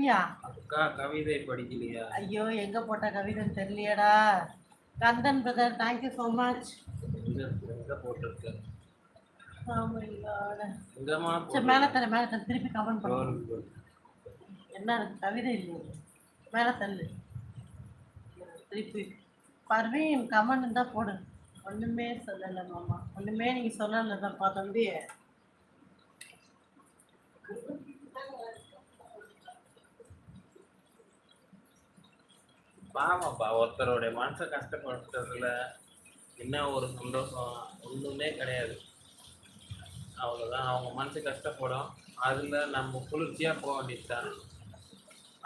படிக்கலையா? அக்கா கவிதை படிக்கலையா? ஐயோ எங்க போட்ட கவிதைன்னு தெரியலையேடா. Kandan brother thank you so much. எங்க போட்டிருக்கு? Oh my God. எங்கம்மா சரி மேலே தர திருப்பி கமெண்ட் பண்ணு. போட்டிருக்கு? என்ன இருக்கு கவிதை இல்லையே, மேலே தள்ளு திருப்பி. பர்வீன் கமெண்ட் இருந்தால் போடு. ஒன்றுமே சொல்லலை மாமா, ஒன்றுமே நீங்கள் சொல்லலை தான்ப்பா தம்பி. பாவம்ப்பா, ஒருத்தருடைய மனசை கஷ்டப்படுத்துறதுல என்ன ஒரு சந்தோஷம் ஒன்றுமே கிடையாது. அவ்வளோதான், அவங்க மனசு கஷ்டப்படும், அதில் நம்ம குளிர்ச்சியாக போக வேண்டியதுதான்.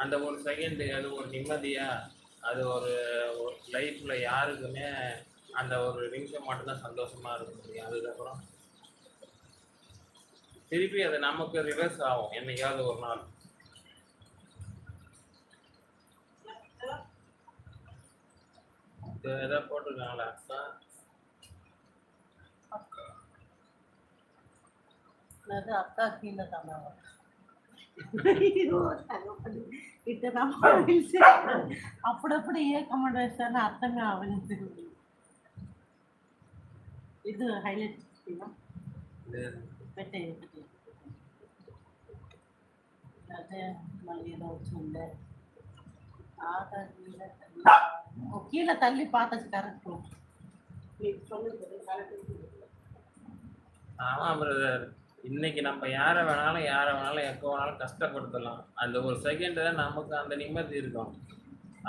அந்த ஒரு செகண்டு அது ஒரு நிம்மதியாக, அது ஒரு லைஃப்பில் யாருக்குமே அந்த ஒரு நிமிஷம் மட்டும்தான் சந்தோஷமாக இருக்க முடியும். அதுக்கப்புறம் திருப்பி அது நமக்கு ரிவர்ஸ் ஆகும் என்னைக்காவது ஒரு நாள். ஏதாவது போட்டிருக்காங்களா அக்கா? அக்கா கீழே தானே அப்படி ஏன் கமெண்ட் வச்சான்னு அர்த்தமே அவனுக்கு. இது ஹைலைட் பெட்டை அது மல்லியில் வச்சுருந்த கீழே தள்ளி பார்த்தாச்சு கரெக்ட். ஆமாம் பிரதர், இன்னைக்கு நம்ம யாரை வேணாலும் எப்போ வேணாலும் கஷ்டப்படுத்தலாம். அந்த ஒரு செகண்ட் தான் நமக்கு அந்த நிம்மதி இருக்கும்.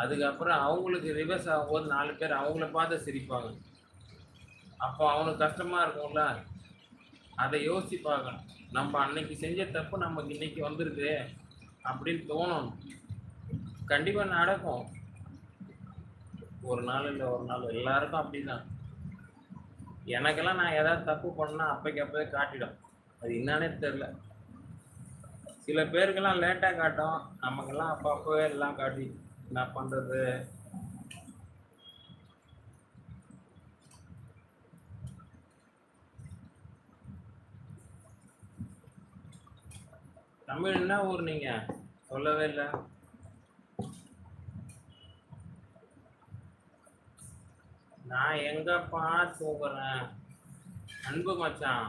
அதுக்கப்புறம் அவங்களுக்கு ரிவர்ஸ் ஆகும்போது 4 பேர் அவங்கள பார்த்து சிரிப்பாங்க. அப்போ அவனுக்கு கஷ்டமாக இருக்கும்ல, அதை யோசிச்சு பார்க்கணும். நம்ம அன்னைக்கு செஞ்ச தப்பு நமக்கு இன்னைக்கு வந்துருக்கு அப்படின்னு தோணணும். கண்டிப்பாக நடக்கும், ஒரு நாள் இல்லை ஒரு நாள் எல்லாருக்கும் அப்படிதான். எனக்கெல்லாம் நான் ஏதாவது தப்பு பண்ணா அப்பவே காட்டிடும், அது என்னன்னே தெரில. சில பேருக்கெல்லாம் லேட்டாக காட்டும், நமக்கெல்லாம் அப்பவே எல்லாம் காட்டி என்ன பண்ணுறது. தமிழ் என்ன ஊர் நீங்கள் சொல்லவே இல்லை? நான் எங்கப்பா தூங்குறேன் அன்பு மச்சான்,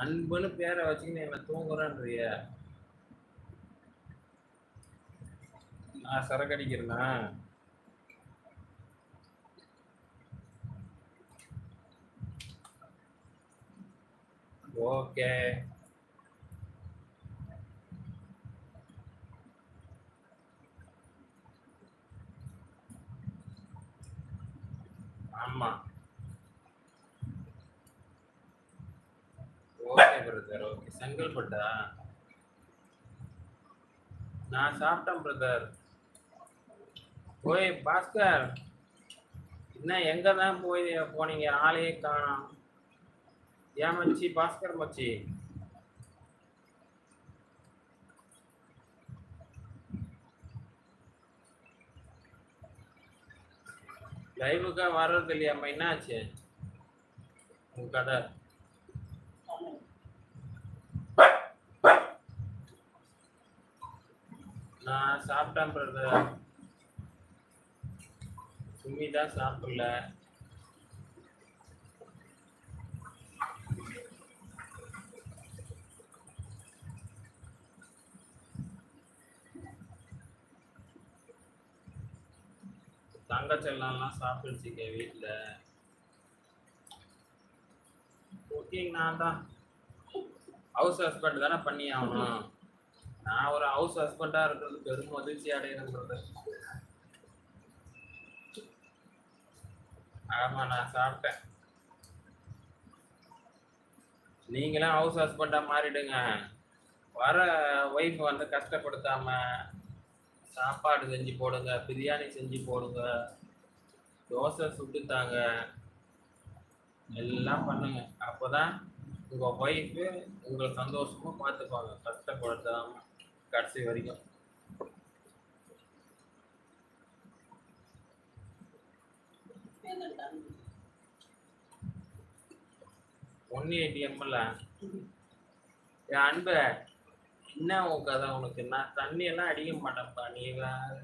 அன்புன்னு பேரை வச்சுக்கின்னு என்ன தூங்குறேன்றிய? நான் சரக்கு அடிக்கிறேன்னா? ஓகே, ஆமாம் ஓகே பிரதர், ஓகே. செங்கல்பட்டா? நான் சாப்பிட்டேன் பிரதர். ஓய் பாஸ்கர், என்ன எங்கே தான் போனீங்க? ஆளையே காணோம். ஏன் மச்சி? பாஸ்கர் மச்சி, லைவுக்கா வர்றது இல்லையாம்மா? என்னாச்சு உங்க கதை? நான் சாப்பிட்டேன் பிரதர், சுமிதா சாப்பிடல. தங்கச்செல்லாம் சாப்பிடுச்சுக்க வீட்டில். குக்கிங் நான் தான் ஹவுஸ் ஹஸ்பண்ட் தானே பண்ணி ஆகணும். நான் ஒரு ஹவுஸ் ஹஸ்பண்டாக இருக்கிறது பெரும் மகிழ்ச்சி அடைகிறது. ஆமாம் நான் சாப்பிட்டேன். நீங்களும் ஹவுஸ் ஹஸ்பண்டாக மாறிடுங்க. வர ஒய்ஃப் வந்து கஷ்டப்படுத்தாம சாப்பாடு செஞ்சு போடுங்க, பிரியாணி செஞ்சு போடுங்க, தோசை சுட்டுத்தாங்க, எல்லாம் பண்ணுங்க. அப்போதான் உங்கள் ஒய்ஃபு உங்களை சந்தோஷமாக பார்த்துப்பாங்க, கஷ்டப்படுத்தாம கடைசி வரைக்கும். ஒன்று 180 என் அன்பு, என்ன உன் கதை உனக்கு? நான் தண்ணி எல்லாம் அடிக்க மாட்டேன்ப்பா. நீ வேற.